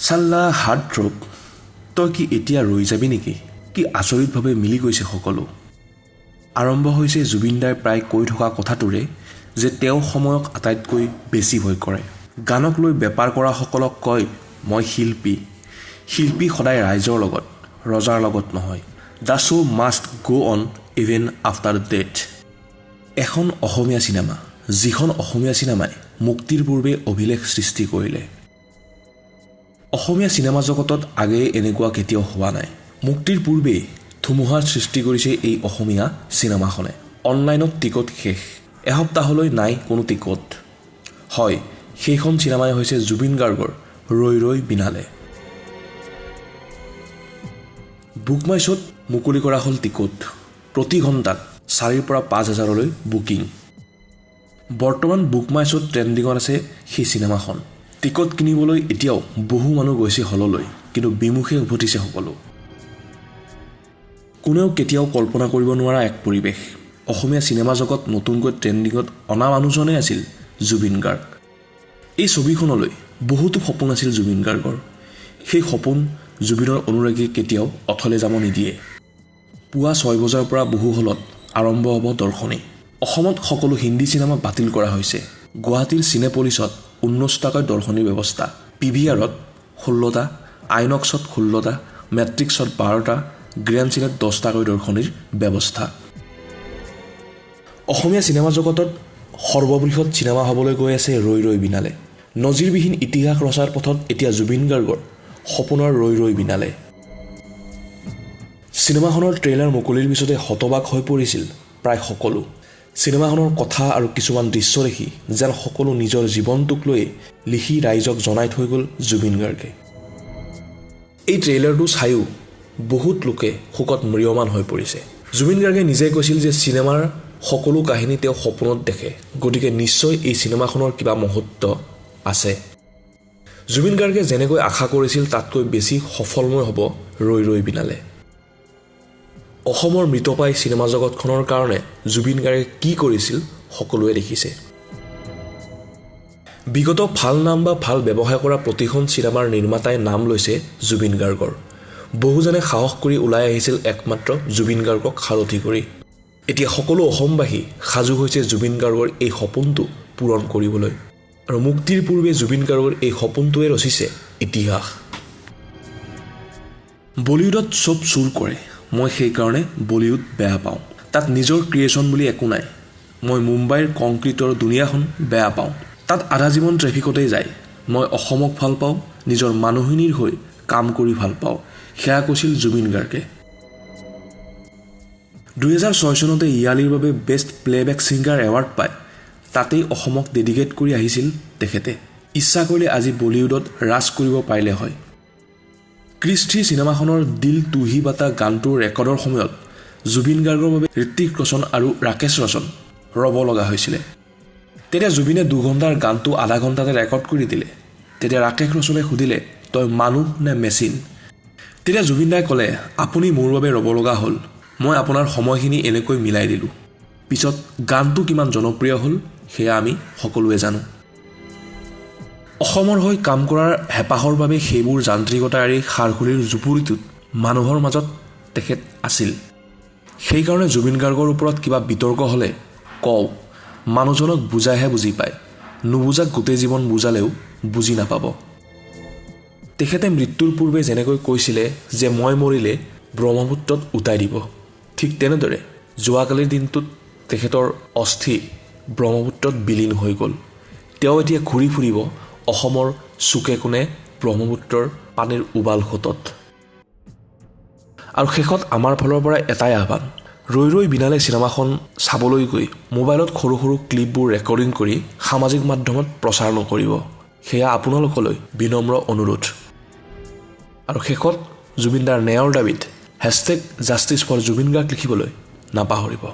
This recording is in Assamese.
চাল্লা হাৰ্ট ড্ৰপ, তই কি এতিয়া ৰৈ যাবি নেকি? কি আচৰিতভাৱে মিলি গৈছে সকলো। আৰম্ভ হৈছে জুবিনদাই প্ৰায় কৈ থকা কথাটোৰে যে তেওঁ সময়ক আটাইতকৈ বেছি ভয় কৰে। গানক লৈ বেপাৰ কৰাসকলক কয়, মই শিল্পী। শিল্পী সদায় ৰাইজৰ লগত, ৰজাৰ লগত নহয়। দ্য শ্ব' মাষ্ট গ' অন ইভেন আফটাৰ ডেথ। এখন অসমীয়া চিনেমা, যিখন অসমীয়া চিনেমাই মুক্তিৰ পূৰ্বে অভিলেখ সৃষ্টি কৰিলে। অসমীয়া চিনেমা জগতত আগেয়ে এনেকুৱা কেতিয়াও হোৱা নাই। মুক্তিৰ পূৰ্বেই ধুমুহাৰ সৃষ্টি কৰিছে এই অসমীয়া চিনেমাখনে। অনলাইনত টিকট শেষ, এসপ্তাহলৈ নাই কোনো টিকট। হয়, সেইখন চিনেমাই হৈছে জুবিন গাৰ্গৰ ৰৈ ৰৈ বিনালে। বুক মাই শ্ব'ত মুকলি কৰা হ'ল টিকট। প্ৰতি ঘণ্টাত 4,000 পৰা 5,000লৈ বুকিং। বৰ্তমান বুক মাই শ্ব'ত ট্ৰেণ্ডিঙত আছে সেই চিনেমাখন। টিকট কিনিবলৈ এতিয়াও বহু মানুহ গৈছে হললৈ, কিন্তু বিমুখে উভতিছে সকলো। কোনেও কেতিয়াও কল্পনা কৰিব নোৱাৰা এক পৰিৱেশ। অসমীয়া চিনেমা জগত নতুনকৈ ট্ৰেণ্ডিঙত অনা মানুহজনেই আছিল জুবিন গাৰ্গ। এই ছবিখনলৈ বহুতো সপোন আছিল জুবিন গাৰ্গৰ। সেই সপোন জুবিনৰ অনুৰাগীয়ে কেতিয়াও অথলে যাব নিদিয়ে। পুৱা 6 বজাৰ পৰা বহু হলত আৰম্ভ হ'ব দৰ্শনী। অসমত সকলো হিন্দী চিনেমা বাতিল কৰা হৈছে। গুৱাহাটীৰ চিনেপলিছত 19টাকৈ দৰ্শনীৰ ব্যৱস্থা। PVRত 16টা, আইনক্সত 16টা, মেট্ৰিক্সত 12টা, গ্ৰেণ্ড চিনেত 10টাকৈ দৰ্শনীৰ ব্যৱস্থা। অসমীয়া চিনেমা জগতত সৰ্ববৃহৎ চিনেমা হ'বলৈ গৈ আছে ৰৈ ৰৈ বিনালে। নজিৰবিহীন ইতিহাস ৰচাৰ পথত এতিয়া জুবিন গাৰ্গৰ সপোনৰ ৰৈ ৰৈ বিনালে। চিনেমাখনৰ ট্ৰেইলাৰ মুকলিৰ পিছতে হতবাক হৈ পৰিছিল প্ৰায় সকলো। চিনেমাখনৰ কথা আৰু কিছুমান দৃশ্য দেখি যেন সকলো নিজৰ জীৱনটোক লৈ লিখি ৰাইজক জনাই থৈ গ'ল জুবিন গাৰ্গে। এই ট্ৰেইলাৰটো চায়ো বহুত লোকে শোকত ম্ৰিয়মান হৈ পৰিছে। জুবিন গাৰ্গে নিজে কৈছিল যে চিনেমাৰ সকলো কাহিনী তেওঁ সপোনত দেখে, গতিকে নিশ্চয় এই চিনেমাখনৰ কিবা মহত্ব আছে। জুবিন গাৰ্গে যেনেকৈ আশা কৰিছিল তাতকৈ বেছি সফলময় হ'ব ৰৈ ৰৈ বিনালে। অসমৰ মৃতপাই চিনেমা জগতখনৰ কাৰণে জুবিন গাৰ্গে কি কৰিছিল সকলোৱে দেখিছে। বিগত ভাল নাম বা ভাল ব্যৱসায় কৰা প্ৰতিখন চিনেমাৰ নিৰ্মাতাই নাম লৈছে জুবিন গাৰ্গৰ। বহুজনে সাহস কৰি ওলাই আহিছিল একমাত্ৰ জুবিন গাৰ্গক সাৰথি কৰি। এতিয়া সকলো অসমবাসী সাজু হৈছে জুবিন গাৰ্গৰ এই সপোনটো পূৰণ কৰিবলৈ। আৰু মুক্তিৰ পূৰ্বে জুবিন গাৰ্গৰ এই সপোনটোৱে ৰচিছে ইতিহাস। বলিউডত চব চুৰ কৰে, মই সেইকাৰণে বলিউড বেয়া পাওঁ। তাত নিজৰ ক্ৰিয়েশ্যন বুলি একো নাই। মই মুম্বাইৰ কংক্ৰিটৰ দুনিয়াখন বেয়া পাওঁ। তাত আধা জীৱন ট্ৰেফিকতেই যায়। মই অসমক ভাল পাওঁ, নিজৰ মানুহখিনিৰ হৈ কাম কৰি ভাল পাওঁ, সেয়া কৈছিল জুবিন গাৰ্গে। 2006 চনতে ইয়ালিৰ বাবে বেষ্ট প্লেবেক ছিংগাৰ এৱাৰ্ড পায়। তাতেই অসমক ডেডিকেট কৰি আহিছিল তেখেতে। ইচ্ছা কৰিলে আজি বলিউডত ৰাজ কৰিব পাৰিলে হয়। ক্ৰিছ 3 চিনেমাখনৰ দিল তু হি বাতা গানটোৰ ৰেকৰ্ডৰ সময়ত জুবিন গাৰ্গৰ বাবে ঋত্বিক ৰোশন আৰু ৰাকেশ ৰোশন ৰ'ব লগা হৈছিলে। তেতিয়া জুবিনে 2 ঘণ্টাৰ গানটো আধা ঘণ্টাতে ৰেকৰ্ড কৰি দিলে। তেতিয়া ৰাকেশ ৰোশনে সুধিলে, তই মানুহ নে মেচিন? তেতিয়া জুবিন দাই ক'লে, আপুনি মোৰ বাবে ৰ'ব লগা হ'ল, মই আপোনাৰ সময়খিনি এনেকৈ মিলাই দিলোঁ। পিছত গানটো কিমান জনপ্ৰিয় হ'ল সেয়া আমি সকলোৱে জানো। অসমৰ হৈ কাম কৰাৰ হেঁপাহৰ বাবে সেইবোৰ যান্ত্ৰিকতা এৰি খাৰখুলিৰ জুপুৰিটোত মানুহৰ মাজত তেখেত আছিল। সেইকাৰণে জুবিন গাৰ্গৰ ওপৰত কিবা বিতৰ্ক হ'লে কওঁ, মানুহজনক বুজাইহে বুজি পায়, নুবুজাক গোটেই জীৱন বুজালেও বুজি নাপাব। তেখেতে মৃত্যুৰ পূৰ্বে যেনেকৈ কৈছিলে যে মই মৰিলে ব্ৰহ্মপুত্ৰত উটাই দিব, ঠিক তেনেদৰে যোৱাকালিৰ দিনটোত তেখেতৰ অস্থি ব্ৰহ্মপুত্ৰত বিলীন হৈ গ'ল। তেওঁ এতিয়া ঘূৰি ফুৰিব অসমৰ চুকে কোণে ব্ৰহ্মপুত্ৰৰ পানীৰ উবাল সোঁতত। আৰু শেষত আমাৰ ফালৰ পৰা এটাই আহ্বান, ৰৈ ৰৈ বিনালে চিনেমাখন চাবলৈ গৈ মোবাইলত সৰু সৰু ক্লিপবোৰ ৰেকৰ্ডিং কৰি সামাজিক মাধ্যমত প্ৰচাৰ নকৰিব, সেয়া আপোনালোকলৈ বিনম্ৰ অনুৰোধ। আৰু শেষত জুবিনদাৰ ন্যায়ৰ দাবীত #জাষ্টিছ ফৰ জুবিন গাৰ্গ লিখিবলৈ নাপাহৰিব।